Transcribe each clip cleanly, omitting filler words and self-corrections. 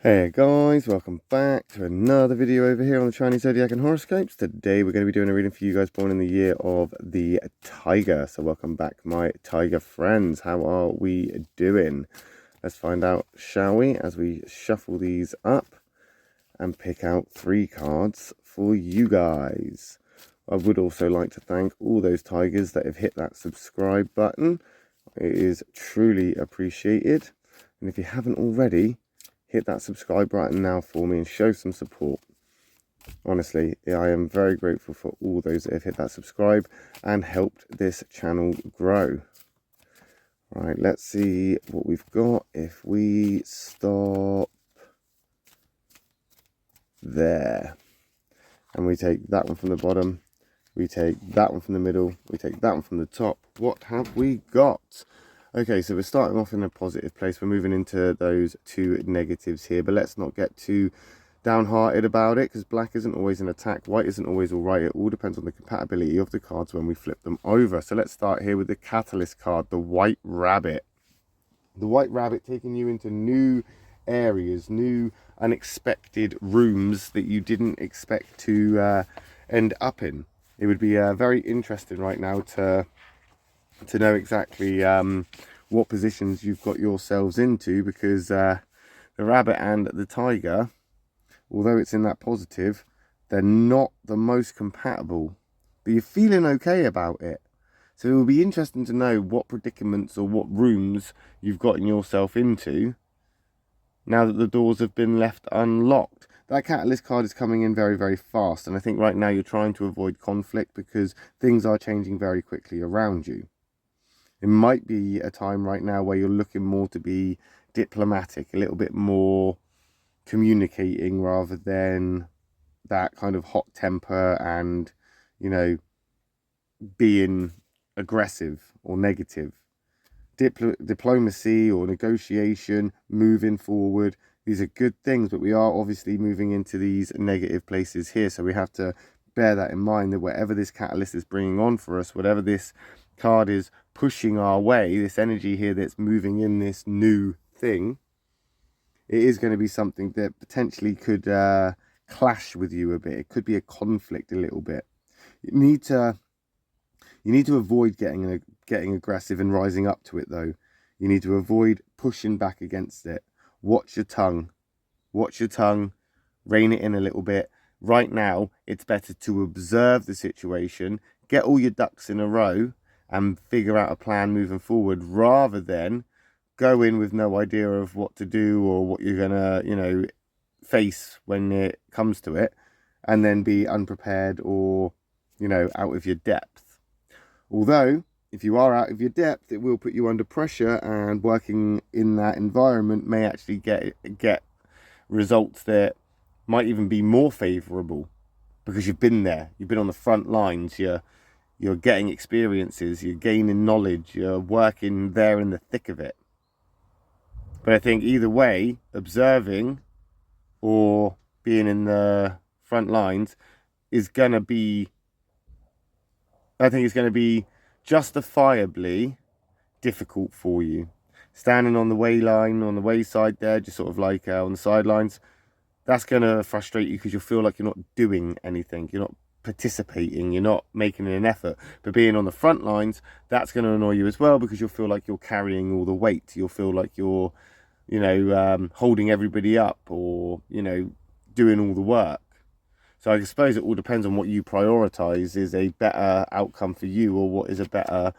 Hey guys, welcome back to another video over here on the Chinese Zodiac and Horoscopes. Today we're going to be doing a reading for you guys born in the year of the Tiger. So welcome back, my Tiger friends. How are we doing? Let's find out, shall we, as we shuffle these up and pick out 3 cards for you guys. I would also like to thank all those Tigers that have hit that subscribe button. It is truly appreciated. And if you haven't already, hit that subscribe button now for me and show some support. Honestly, I am very grateful for all those that have hit that subscribe and helped this channel grow. Right, let's see what we've got. If we stop there and we take that one from the bottom, we take that one from the middle, we take that one from the top, what have we got? Okay, so we're starting off in a positive place. We're moving into those 2 negatives here, but let's not get too downhearted about it, because black isn't always an attack, white isn't always all right. It all depends on the compatibility of the cards when we flip them over. So let's start here with the catalyst card, the White Rabbit. The White Rabbit taking you into new areas, new unexpected rooms that you didn't expect to end up in. It would be very interesting right now to know exactly what positions you've got yourselves into, because the rabbit and the tiger, although it's in that positive, they're not the most compatible, but you're feeling okay about it. So it will be interesting to know what predicaments or what rooms you've gotten yourself into now that the doors have been left unlocked. That catalyst card is coming in very, very fast, and I think right now you're trying to avoid conflict because things are changing very quickly around you. It might be a time right now where you're looking more to be diplomatic, a little bit more communicating rather than that kind of hot temper and, you know, being aggressive or negative. Diplomacy or negotiation, moving forward, these are good things, but we are obviously moving into these negative places here. So we have to bear that in mind, that whatever this catalyst is bringing on for us, whatever this card is pushing our way, this energy here that's moving in this new thing, it is going to be something that potentially could clash with you a bit. It could be a conflict a little bit. You need to avoid getting aggressive and rising up to it, though. You need to avoid pushing back against it. Watch your tongue. Watch your tongue. Rein it in a little bit. Right now, it's better to observe the situation, get all your ducks in a row, and figure out a plan moving forward, rather than go in with no idea of what to do or what you're gonna, face when it comes to it, and then be unprepared or, out of your depth. Although, if you are out of your depth, it will put you under pressure, and working in that environment may actually get results that might even be more favorable, because you've been there, you've been on the front lines, you're getting experiences, you're gaining knowledge, you're working there in the thick of it. But I think either way, observing or being in the front lines is going to be, I think it's going to be justifiably difficult for you. Standing on the way line, on the wayside there, just sort of like on the sidelines, that's going to frustrate you because you'll feel like you're not doing anything. You're not participating. You're not making an effort. But being on the front lines, that's going to annoy you as well, because you'll feel like you're carrying all the weight. You'll feel like you're, holding everybody up, or, doing all the work. So I suppose it all depends on what you prioritize is a better outcome for you, or what is a better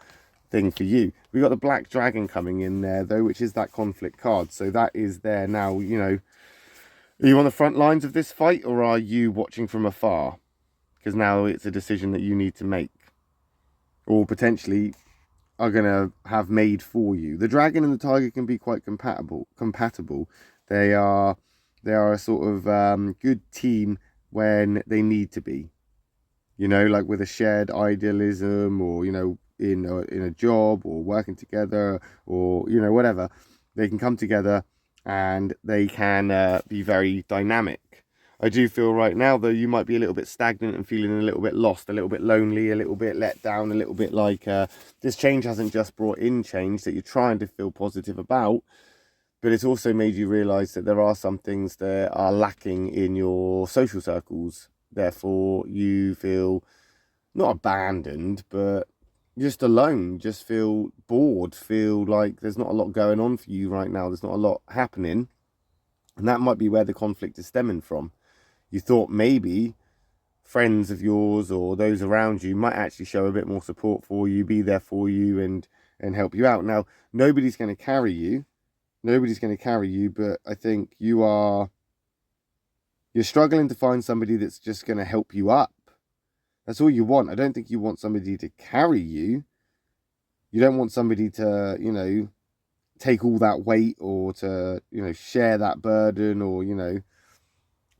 thing for you. We got the Black Dragon coming in there, though, which is that conflict card. So that is there now, Are you on the front lines of this fight, or are you watching from afar? Because now it's a decision that you need to make, or potentially are going to have made for you. The dragon and the tiger can be quite compatible. They are a sort of good team when they need to be. Like with a shared idealism, or in a job, or working together, or whatever, they can come together and they can be very dynamic. I do feel right now, though, you might be a little bit stagnant and feeling a little bit lost, a little bit lonely, a little bit let down, a little bit like this change hasn't just brought in change that you're trying to feel positive about, But it's also made you realise that there are some things that are lacking in your social circles. Therefore, you feel not abandoned, but just alone, just feel bored, feel like there's not a lot going on for you right now. There's not a lot happening. And that might be where the conflict is stemming from. You thought maybe friends of yours or those around you might actually show a bit more support for you, be there for you and help you out. Now, nobody's going to carry you. Nobody's going to carry you, but I think you're struggling to find somebody that's just going to help you up. That's all you want. I don't think you want somebody to carry you. You don't want somebody to, you know, take all that weight or to, you know, share that burden or, you know,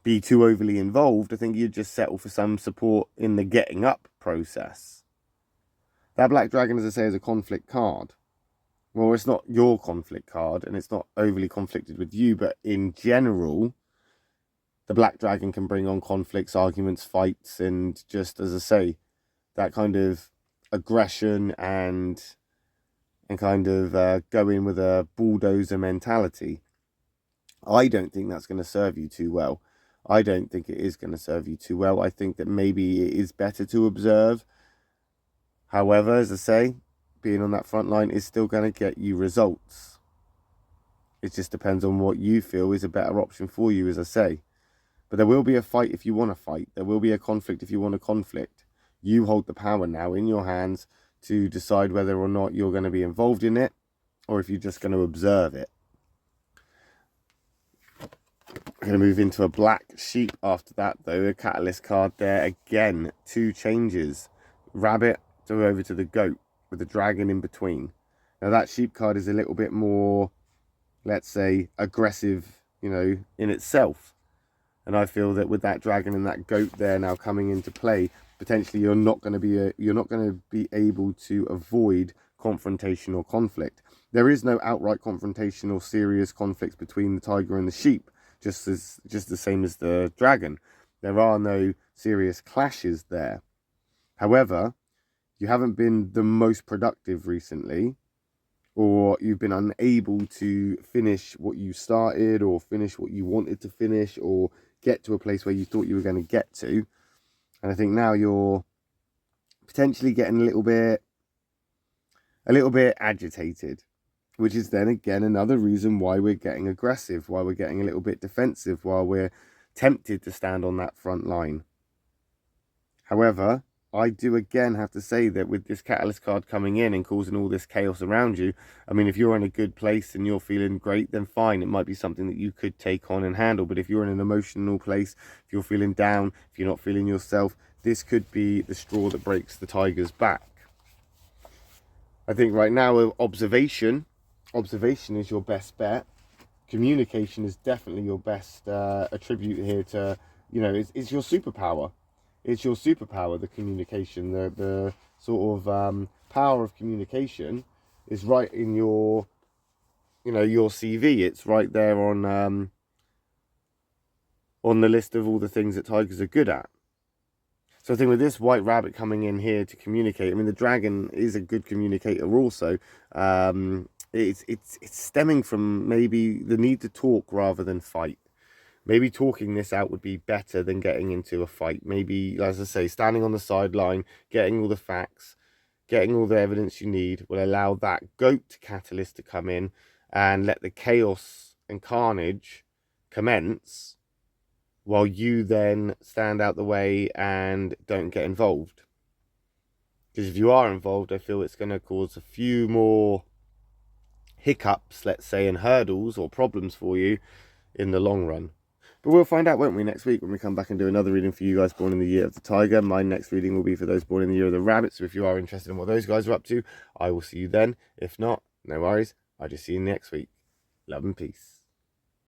be too overly involved. I think you'd just settle for some support in the getting up process. That Black Dragon, as I say, is a conflict card. Well, it's not your conflict card and it's not overly conflicted with you, but in general, the Black Dragon can bring on conflicts, arguments, fights, and just, as I say, that kind of aggression and kind of go in with a bulldozer mentality. I don't think that's going to serve you too well. I don't think it is going to serve you too well. I think that maybe it is better to observe. However, as I say, being on that front line is still going to get you results. It just depends on what you feel is a better option for you, as I say. But there will be a fight if you want to fight. There will be a conflict if you want a conflict. You hold the power now in your hands to decide whether or not you're going to be involved in it or if you're just going to observe it. I'm going to move into a black sheep after that, though. A catalyst card there. Again, 2 changes. Rabbit to over to the goat with the dragon in between. Now that sheep card is a little bit more, let's say, aggressive, you know, in itself. And I feel that with that dragon and that goat there now coming into play, potentially you're not going to be able to avoid confrontation or conflict. There is no outright confrontation or serious conflicts between the tiger and the sheep, just the same as the dragon. There are no serious clashes there. However, you haven't been the most productive recently, or you've been unable to finish what you started or finish what you wanted to finish or get to a place where you thought you were going to get to. And I think now you're potentially getting a little bit agitated, which is then again another reason why we're getting aggressive, why we're getting a little bit defensive, why we're tempted to stand on that front line. However, I do again have to say that with this catalyst card coming in and causing all this chaos around you, I mean, if you're in a good place and you're feeling great, then fine. It might be something that you could take on and handle. But if you're in an emotional place, if you're feeling down, if you're not feeling yourself, this could be the straw that breaks the tiger's back. I think right now, observation is your best bet. Communication is definitely your best attribute here to, you know, it's your superpower. It's your superpower, the communication, the sort of power of communication is right in your, you know, your CV. It's right there on the list of all the things that tigers are good at. So I think with this white rabbit coming in here to communicate, I mean, the dragon is a good communicator also. It's stemming from maybe the need to talk rather than fight. Maybe talking this out would be better than getting into a fight. Maybe, as I say, standing on the sideline, getting all the facts, getting all the evidence you need will allow that goat catalyst to come in and let the chaos and carnage commence while you then stand out the way and don't get involved. Because if you are involved, I feel it's going to cause a few more hiccups, let's say, and hurdles or problems for you in the long run. But we'll find out, won't we, next week when we come back and do another reading for you guys born in the year of the tiger. My next reading will be for those born in the year of the rabbit. So if you are interested in what those guys are up to, I will see you then. If not, no worries. I'll just see you next week. Love and peace.